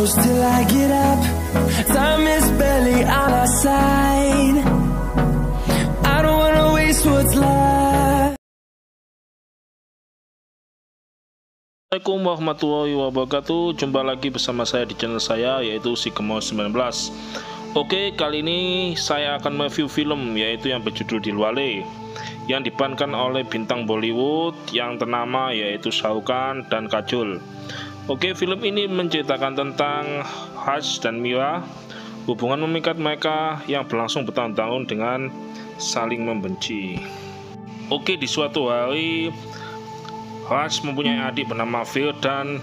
close till I get up. Time is barely on our side. I don't wanna waste what's left. Assalamualaikum warahmatullahi wabarakatuh. Jumpa lagi bersama saya di channel saya, yaitu si Kemo 19. Oke, kali ini saya akan mereview film, yaitu yang berjudul Dilwale, yang diperankan oleh bintang Bollywood yang ternama yaitu Shah Rukh Khan dan Kajol. Oke, film ini menceritakan tentang Raj dan Meera, hubungan memikat mereka yang berlangsung bertahun-tahun dengan saling membenci. Oke, di suatu hari Raj mempunyai adik bernama Phil dan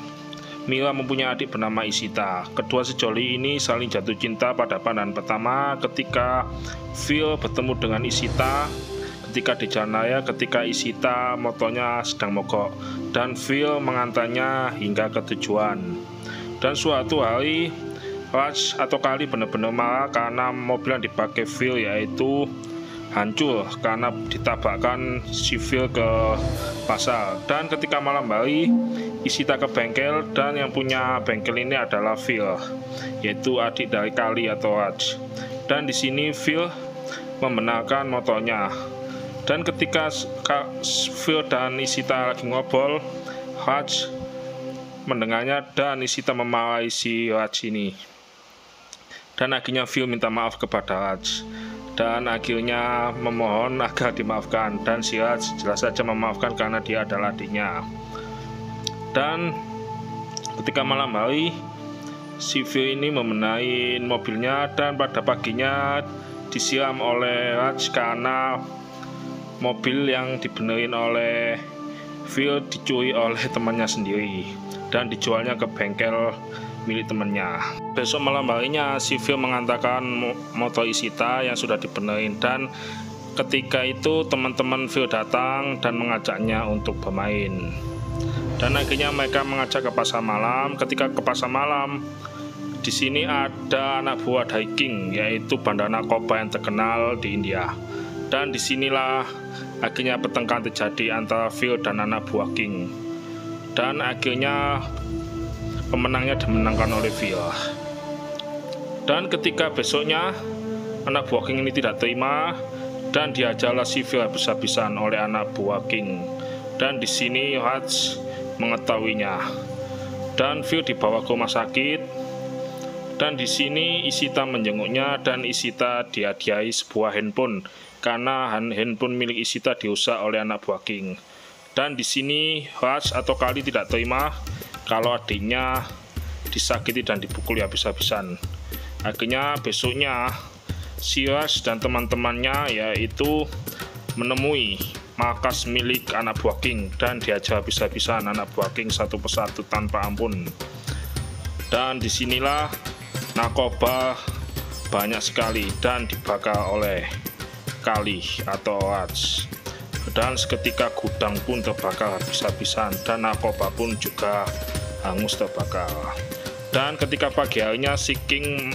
Meera mempunyai adik bernama Ishita. Kedua sejoli ini saling jatuh cinta pada pandangan pertama ketika Phil bertemu dengan Ishita ketika di jalan raya, ketika Ishita motornya sedang mogok dan Phil mengantarnya hingga ke tujuan. Dan suatu hari Raj atau Kali benar-benar marah karena mobil yang dipakai Phil yaitu hancur karena ditabrakkan si Phil ke pasar. Dan ketika malam hari Ishita ke bengkel dan yang punya bengkel ini adalah Phil, yaitu adik dari Kali atau Raj. Dan di sini Phil membenarkan motornya. Dan ketika Phil dan Ishita lagi ngobrol, Raj mendengarnya dan Ishita memarahi si Raj ini. Dan akhirnya Phil minta maaf kepada Raj dan akhirnya memohon agar dimaafkan, dan si Raj jelas saja memaafkan karena dia adalah adiknya. Dan ketika malam hari si Phil ini membenahi mobilnya dan pada paginya disiram oleh Raj karena mobil yang dibenerin oleh Phil dicuri oleh temannya sendiri dan dijualnya ke bengkel milik temannya. Besok malam harinya si Phil mengantarkan motor Ishita yang sudah dibenerin, dan ketika itu teman-teman Phil datang dan mengajaknya untuk bermain. Dan akhirnya mereka mengajak ke pasar malam. Ketika ke pasar malam, di sini ada anak buah dari King, yaitu bandar narkoba yang terkenal di India. Dan disinilah akhirnya pertengkaran terjadi antara Phil dan anak buah King. Dan akhirnya pemenangnya dimenangkan oleh Phil. Dan ketika besoknya anak buah King ini tidak terima dan diajarlah si Phil habis-habisan oleh anak buah King. Dan di sini Raj mengetahuinya. Dan Phil dibawa ke rumah sakit. Dan di sini Ishita menjenguknya dan Ishita dihadiahi sebuah handphone karena handphone milik Ishita dirusak oleh anak buah King. Dan di sini Raj atau Kali tidak terima kalau adiknya disakiti dan dipukuli habis-habisan. Akhirnya besoknya si Raj dan teman-temannya yaitu menemui markas milik anak buah King dan diajar habis-habisan anak buah King satu persatu tanpa ampun. Dan disinilah narkoba banyak sekali dan dibakar oleh Kali atau Raj. Dan seketika gudang pun terbakar habis-habisan dan narkoba pun juga hangus terbakar. Dan ketika pagi harinya si King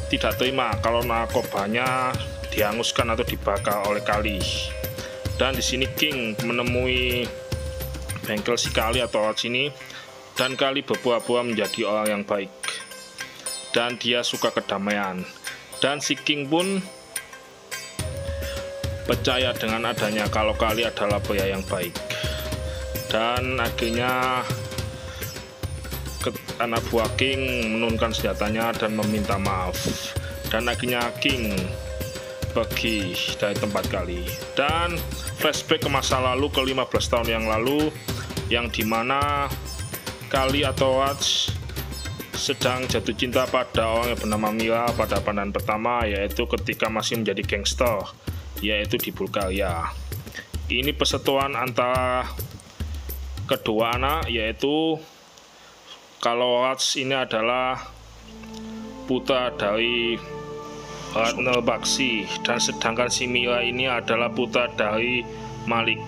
tidak terima kalau narkobanya dihanguskan atau dibakar oleh Kali. Dan di sini King menemui bengkel si Kali atau Raj ini, dan Kali berpura-pura menjadi orang yang baik dan dia suka kedamaian. Dan si King pun percaya dengan adanya kalau Kali adalah pria yang baik. Dan akhirnya anak buah King menurunkan senjatanya dan meminta maaf. Dan akhirnya King pergi dari tempat Kali. Dan flashback ke masa lalu, ke 15 tahun yang lalu, yang dimana Kali atau Raj sedang jatuh cinta pada orang yang bernama Meera pada pandangan pertama, yaitu ketika masih menjadi gangster, yaitu di Bulgaria. Ini persatuan antara kedua anak, yaitu kalau Raj ini adalah putra dari Ratna Bakshi, dan sedangkan si Meera ini adalah putra dari Malik.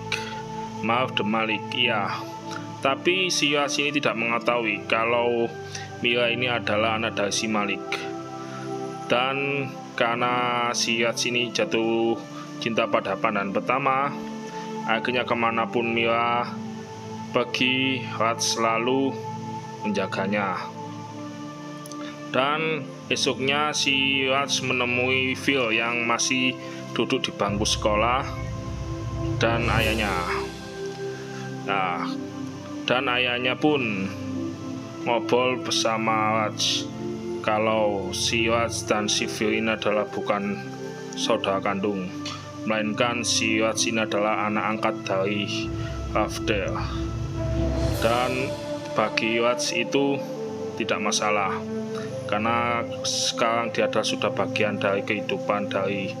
Maaf, The Malik, iya. Tapi si Raj ini tidak mengetahui kalau Meera ini adalah anak dari si Malik. Dan karena si Raj ini jatuh cinta pada pandangan pertama, akhirnya kemanapun Meera pergi, Raj selalu menjaganya. Dan esoknya si Watts menemui Phil yang masih duduk di bangku sekolah dan ayahnya. Nah, dan ayahnya pun ngobrol bersama Watts kalau si Watts dan si Phil ini adalah bukan saudara kandung, melainkan si Watts ini adalah anak angkat dari Lovedale. Dan bagi Watts itu tidak masalah, karena sekarang dia sudah bagian dari kehidupan dari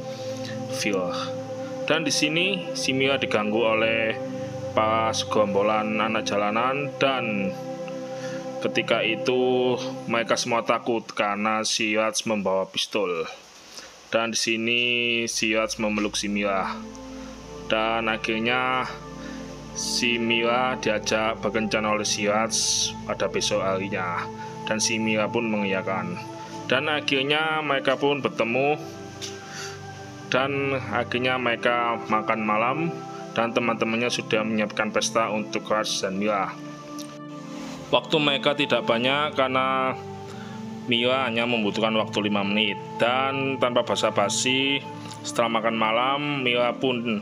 Phil. Dan di sini si Mila diganggu oleh para segerombolan anak jalanan, dan ketika itu mereka semua takut karena si Watts membawa pistol. Dan di sini si Watts memeluk si Mila, dan akhirnya si Mila diajak berkencan oleh si Watts pada besok harinya, dan si Mila pun mengiyakan. Dan akhirnya mereka pun bertemu, dan akhirnya mereka makan malam, dan teman-temannya sudah menyiapkan pesta untuk Watts dan Mila. Waktu mereka tidak banyak karena Mila hanya membutuhkan waktu 5 menit. Dan tanpa basa-basi, setelah makan malam, Mila pun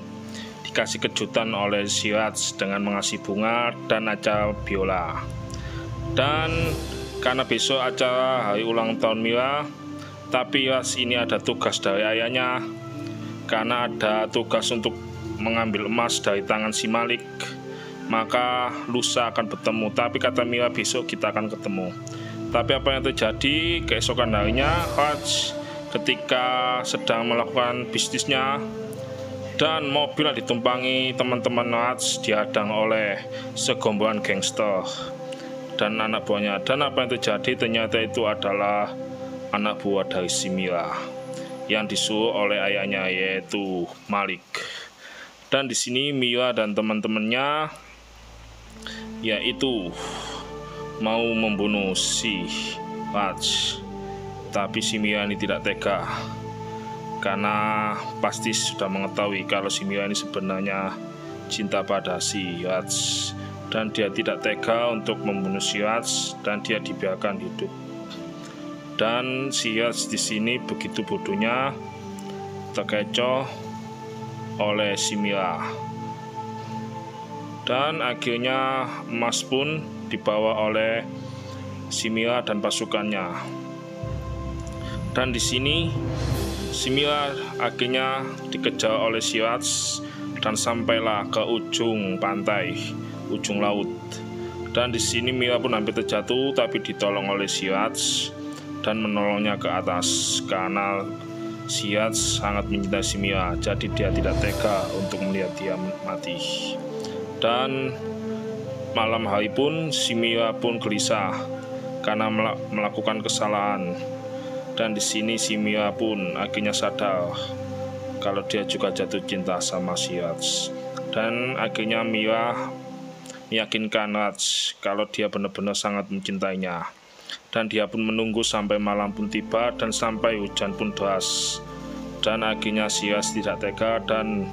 dikasih kejutan oleh si Watts dengan mengasih bunga dan acara biola. Dan karena besok acara hari ulang tahun Mila, tapi Watts ini ada tugas dari ayahnya, karena ada tugas untuk mengambil emas dari tangan si Malik. Maka lusa akan bertemu, tapi kata Mila besok kita akan ketemu. Tapi apa yang terjadi keesokan harinya, Watts ketika sedang melakukan bisnisnya, dan mobil yang ditumpangi teman-teman Watts dihadang oleh segerombolan gangster dan anak buahnya. Dan apa yang terjadi ternyata itu adalah anak buah dari si Mila yang disuruh oleh ayahnya, yaitu Malik. Dan di sini Mila dan teman-temannya yaitu mau membunuh si Watts, tapi si Mila ini tidak tega, karena pasti sudah mengetahui kalau si Mila ini sebenarnya cinta pada si Watts, dan dia tidak tega untuk membunuh si Watts, dan dia dibiarkan hidup. Dan si Watts di sini begitu bodohnya terkecoh oleh si Mila, dan akhirnya emas pun dibawa oleh si Mila dan pasukannya. Dan di sini si Mila akhirnya dikejar oleh si Watts dan sampailah ke ujung pantai, ujung laut. Dan di sini Mila pun hampir terjatuh, tapi ditolong oleh si Watts dan menolongnya ke atas, karena si Watts sangat mencintai si Mila, jadi dia tidak tega untuk melihat dia mati. Dan malam hari pun si Mila pun gelisah karena melakukan kesalahan. Dan di sini si Mila pun akhirnya sadar kalau dia juga jatuh cinta sama si Watts. Dan akhirnya Mila meyakinkan Watts kalau dia benar-benar sangat mencintainya. Dan dia pun menunggu sampai malam pun tiba dan sampai hujan pun deras. Dan akhirnya si Watts tidak tega dan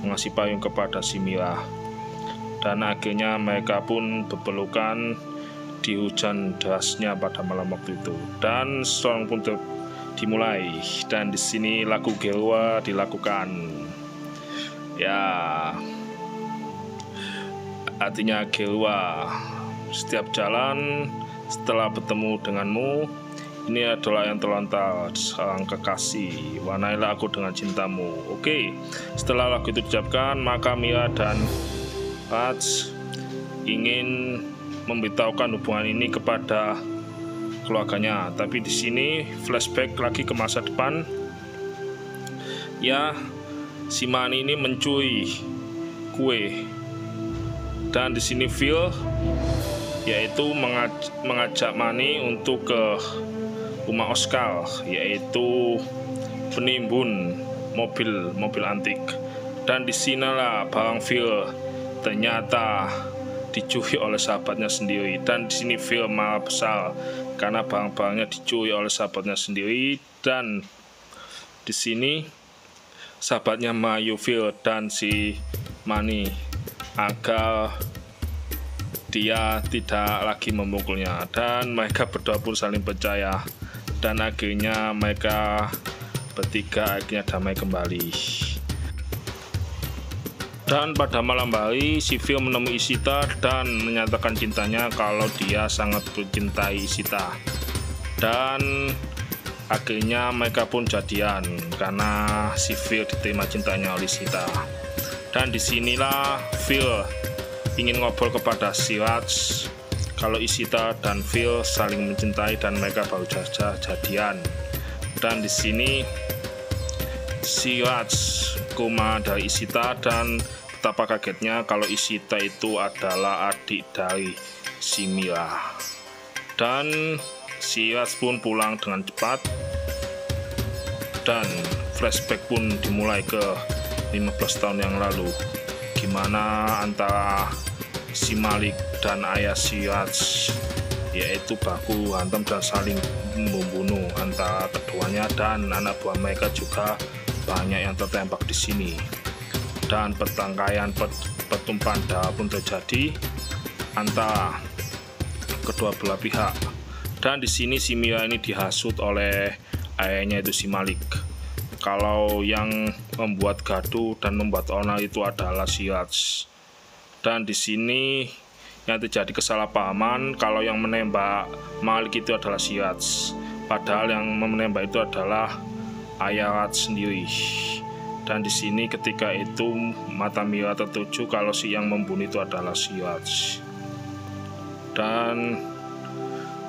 mengasih payung kepada si Mila. Dan akhirnya mereka pun berpelukan di hujan derasnya pada malam waktu itu. Dan song pun dimulai, dan di sini lagu Geruwa dilakukan. Ya, artinya Geruwa, setiap jalan setelah bertemu denganmu, ini adalah yang terlontar seorang kekasih, warnailah aku dengan cintamu. Oke, setelah lagu itu diucapkan, maka Mila dan Watts ingin memberitahukan hubungan ini kepada keluarganya. Tapi di sini flashback lagi ke masa depan. Ya, si Manny ini mencuri kue. Dan di sini Phil yaitu mengajak Manny untuk ke rumah Oscar, yaitu penimbun mobil antik. Dan disinilah barang Phil ternyata dicuri oleh sahabatnya sendiri. Dan di sini Phil malah besar karena barang-barangnya dicuri oleh sahabatnya sendiri. Dan di sini sahabatnya merayu Phil dan si Manny agar dia tidak lagi memukulnya, dan mereka berdua pun saling percaya dan akhirnya mereka bertiga akhirnya damai kembali. Dan pada malam hari, si Phil menemui Ishita dan menyatakan cintanya kalau dia sangat mencintai Ishita. Dan akhirnya mereka pun jadian karena si Phil diterima cintanya oleh Ishita. Dan disinilah Phil ingin ngobrol kepada si Raj kalau Ishita dan Phil saling mencintai dan mereka baru saja jadian. Dan di sini si Raj koma dari Ishita dan betapa kagetnya kalau Ishita itu adalah adik dari si Mira. Dan si Raj pun pulang dengan cepat dan flashback pun dimulai ke 15 tahun yang lalu, gimana antara si Malik dan ayah si Raj yaitu baku hantam dan saling membunuh antara keduanya, dan anak buah mereka juga banyak yang tertembak di sini. Dan pertengkaran pertumpahan darah pun terjadi antara kedua belah pihak. Dan di sini si Mira ini dihasut oleh ayahnya itu si Malik kalau yang membuat gaduh dan membuat onar itu adalah si Raj. Dan di sini yang terjadi kesalahpahaman kalau yang menembak Malik itu adalah si Raj, padahal yang menembak itu adalah ayah Raj sendiri. Dan di sini ketika itu mata Mira tertuju kalau si yang membunuh itu adalah si Raj. Dan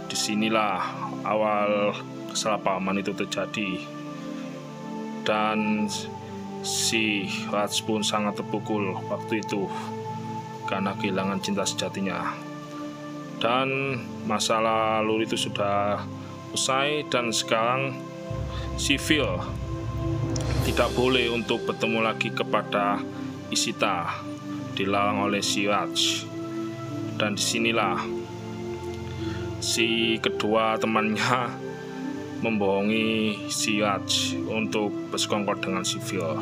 disinilah awal kesalahpahaman itu terjadi. Dan si Raj pun sangat terpukul waktu itu karena kehilangan cinta sejatinya. Dan masa lalu itu sudah usai dan sekarang si Phil tidak boleh untuk bertemu lagi kepada Ishita, dilarang oleh si Raj. Dan disinilah si kedua temannya membohongi si Raj untuk bersekongkol dengan si Phil.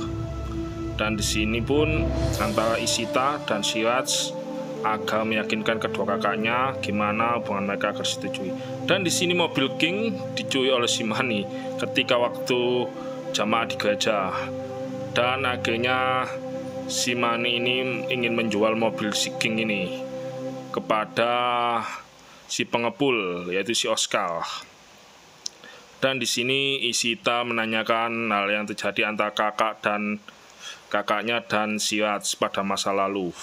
Dan di sini pun antara Ishita dan si Raj agar meyakinkan kedua kakaknya gimana hubungan mereka akan disetujui. Dan di sini mobil King dicuri oleh si Mani ketika waktu jamaah di gereja. Dan akhirnya si Mani ini ingin menjual mobil si King ini kepada si pengepul yaitu si Oscar. Dan di sini Ishita menanyakan hal yang terjadi antara kakaknya dan si Raj pada masa lalu.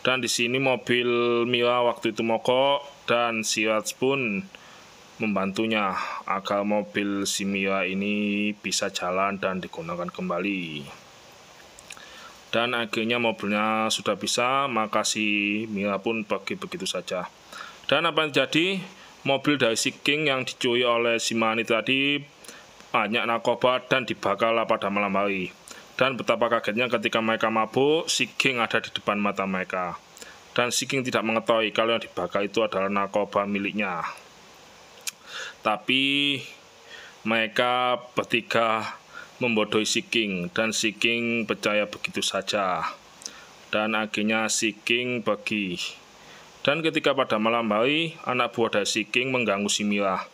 Dan di sini mobil Mira waktu itu mogok dan si Raj pun membantunya agar mobil si Mira ini bisa jalan dan digunakan kembali. Dan akhirnya mobilnya sudah bisa, maka si Mira pun pergi begitu saja. Dan apa yang terjadi? Mobil dari si King yang dicuri oleh si Mani tadi banyak narkoba dan dibakar pada malam hari. Dan betapa kagetnya ketika mereka mabuk, si King ada di depan mata mereka. Dan si King tidak mengetahui kalau yang dibakar itu adalah narkoba miliknya. Tapi mereka bertiga membodohi si King dan si King percaya begitu saja. Dan akhirnya si King pergi. Dan ketika pada malam hari, anak buah dari si King mengganggu si Mira.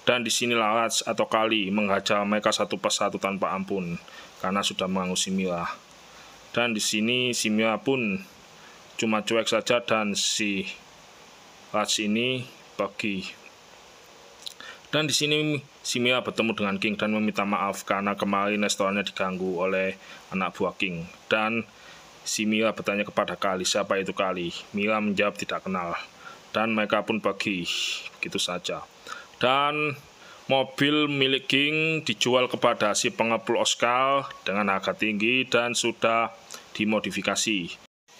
Dan disinilah Raj atau Kali menghajar mereka satu persatu tanpa ampun karena sudah mengganggu si Mira. Dan di sini si Mira pun cuma cuek saja dan si Raj ini pergi. Dan di sini si Mira bertemu dengan King dan meminta maaf karena kemarin restorannya diganggu oleh anak buah King. Dan si Mira bertanya kepada Kali, siapa itu Kali? Mira menjawab tidak kenal. Dan mereka pun pergi begitu saja. Dan mobil milik King dijual kepada si pengepul Oscar dengan harga tinggi dan sudah dimodifikasi.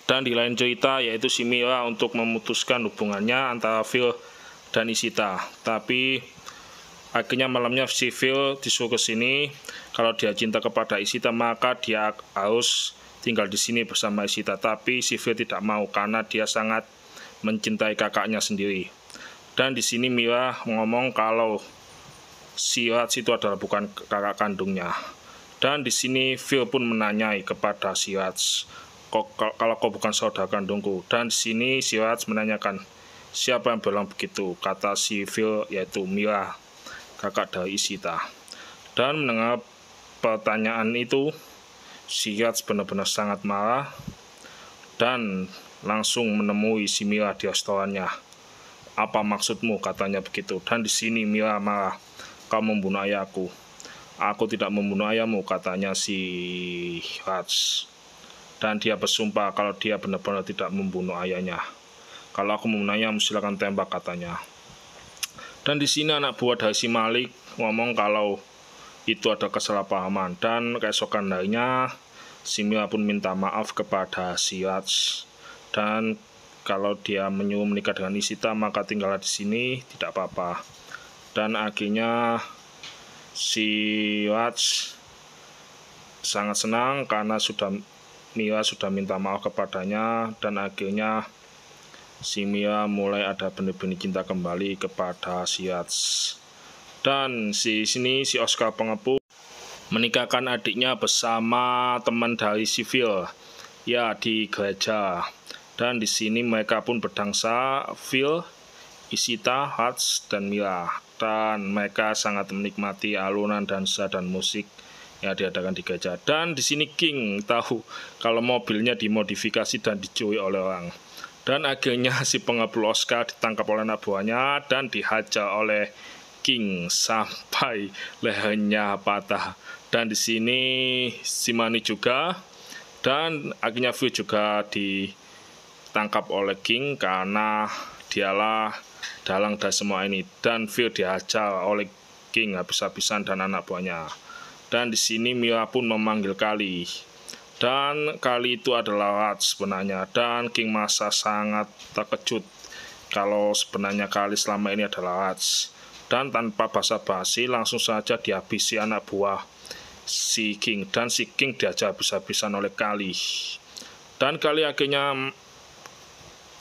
Dan di lain cerita yaitu si Mira untuk memutuskan hubungannya antara Phil dan Ishita. Tapi akhirnya malamnya si Phil disuruh ke sini. Kalau dia cinta kepada Ishita maka dia harus tinggal di sini bersama Ishita. Tapi si Phil tidak mau karena dia sangat mencintai kakaknya sendiri. Dan di sini Mira ngomong kalau si Raj itu adalah bukan kakak kandungnya. Dan di sini Phil pun menanyai kepada si Raj, kalau kau bukan saudara kandungku. Dan di sini si Raj menanyakan, siapa yang bilang begitu? Kata si Phil yaitu Mira. kakak dari Ishita. Dan mendengar pertanyaan itu, si Yats benar-benar sangat marah dan langsung menemui si Mira di restorannya. "Apa maksudmu?" katanya begitu. Dan di sini Mira marah, "Kau membunuh ayahku." "Aku tidak membunuh ayahmu," katanya si Yats. Dan dia bersumpah kalau dia benar-benar tidak membunuh ayahnya. "Kalau aku membunuh ayahmu, silakan tembak," katanya. Dan di sini anak buah dari si Malik ngomong kalau itu ada kesalahpahaman. Dan keesokan harinya si Mira pun minta maaf kepada si Yats. Dan kalau dia menyuruh menikah dengan Ishita, maka tinggallah di sini, tidak apa-apa. Dan akhirnya si Yats sangat senang karena Mira sudah minta maaf kepadanya. Dan akhirnya si Mira mulai ada benih-benih cinta kembali kepada si Yats. Dan si Oscar pengepul menikahkan adiknya bersama teman dari si Phil, ya, di gereja. Dan di sini mereka pun berdansa, Phil, Ishita, Yats, dan Mira. Dan mereka sangat menikmati alunan dansa dan musik yang diadakan di gereja. Dan di sini King tahu kalau mobilnya dimodifikasi dan dicuri oleh orang. Dan akhirnya si pengepul Oscar ditangkap oleh anak buahnya dan dihajar oleh King sampai lehernya patah. Dan di sini si Manny juga, dan akhirnya Phil juga ditangkap oleh King karena dialah dalang dari semua ini. Dan Phil dihajar oleh King habis-habisan dan anak buahnya. Dan di sini Mira pun memanggil Kali. Dan Kali itu adalah Yats sebenarnya. Dan King merasa sangat terkejut kalau sebenarnya Kali selama ini adalah Yats. Dan tanpa basa-basi langsung saja dihabisi anak buah si King. Dan si King diajar habis-habisan oleh Kali. Dan Kali akhirnya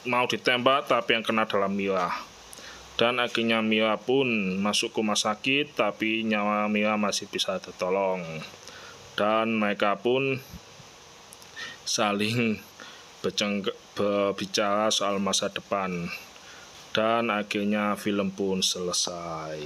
mau ditembak, tapi yang kena adalah Mira. Dan akhirnya Mira pun masuk ke rumah sakit, tapi nyawa Mira masih bisa tertolong. Dan mereka pun saling berbicara soal masa depan. Dan akhirnya film pun selesai.